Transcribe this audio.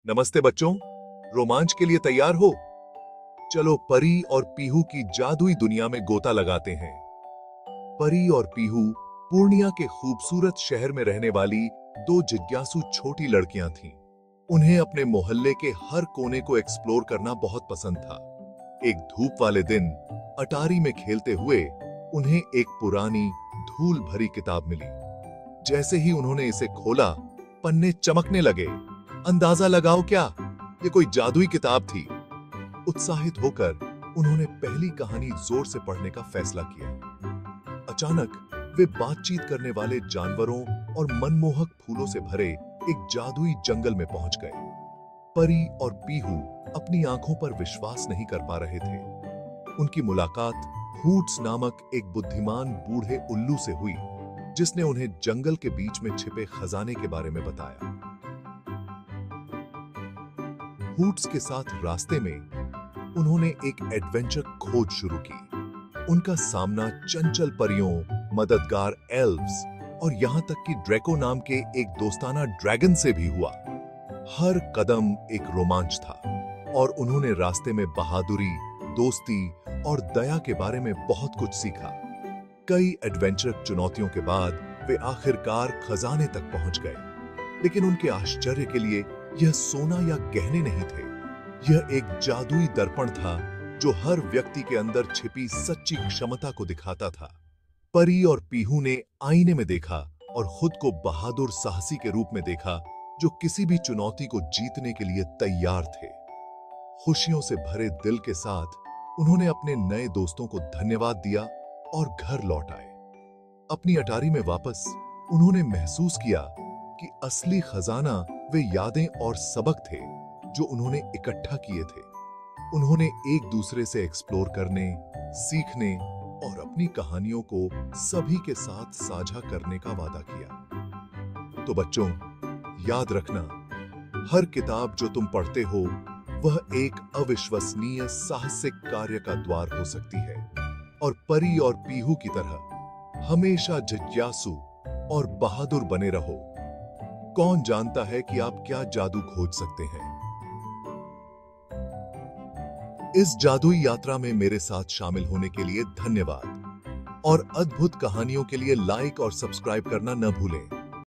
नमस्ते बच्चों, रोमांच के लिए तैयार हो? चलो परी और पीहू की जादुई दुनिया में गोता लगाते हैं। परी और पीहू पूर्णिया के खूबसूरत शहर में रहने वाली दो जिज्ञासु छोटी लड़कियां थीं। उन्हें अपने मोहल्ले के हर कोने को एक्सप्लोर करना बहुत पसंद था। एक धूप वाले दिन अटारी में खेलते हुए उन्हें एक पुरानी धूल भरी किताब मिली। जैसे ही उन्होंने इसे खोला, पन्ने चमकने लगे। अंदाजा लगाओ क्या, ये कोई जादुई किताब थी। उत्साहित होकर उन्होंने पहली कहानी जोर से पढ़ने का फैसला किया। अचानक वे बातचीत करने वाले जानवरों और मनमोहक फूलों से भरे एक जादुई जंगल में पहुंच गए। परी और पीहू अपनी आंखों पर विश्वास नहीं कर पा रहे थे। उनकी मुलाकात हूट्स नामक एक बुद्धिमान बूढ़े उल्लू से हुई, जिसने उन्हें जंगल के बीच में छिपे खजाने के बारे में बताया। हूट्स के साथ रास्ते में उन्होंने एक एडवेंचर खोज शुरू की। उनका सामना चंचल परियों, मददगार एल्व्स और यहां तक कि ड्रैको नाम के एक दोस्ताना ड्रैगन से भी हुआ। हर कदम एक रोमांच था और उन्होंने रास्ते में बहादुरी, दोस्ती और दया के बारे में बहुत कुछ सीखा। कई एडवेंचर चुनौतियों के बाद वे आखिरकार खजाने तक पहुंच गए, लेकिन उनके आश्चर्य के लिए यह सोना या गहने नहीं थे। यह एक जादुई दर्पण था जो हर व्यक्ति के अंदर छिपी सच्ची क्षमता को दिखाता था। परी और पीहू ने आईने में देखा और खुद को बहादुर साहसी के रूप में देखा, जो किसी भी चुनौती को जीतने के लिए तैयार थे। खुशियों से भरे दिल के साथ उन्होंने अपने नए दोस्तों को धन्यवाद दिया और घर लौट आए। अपनी अटारी में वापस उन्होंने महसूस किया कि असली खजाना वे यादें और सबक थे जो उन्होंने इकट्ठा किए थे। उन्होंने एक दूसरे से एक्सप्लोर करने, सीखने और अपनी कहानियों को सभी के साथ साझा करने का वादा किया। तो बच्चों, याद रखना, हर किताब जो तुम पढ़ते हो वह एक अविश्वसनीय साहसिक कार्य का द्वार हो सकती है। और परी और पीहू की तरह हमेशा जिज्ञासु और बहादुर बने रहो। कौन जानता है कि आप क्या जादू खोज सकते हैं। इस जादुई यात्रा में मेरे साथ शामिल होने के लिए धन्यवाद और अद्भुत कहानियों के लिए लाइक और सब्सक्राइब करना न भूलें।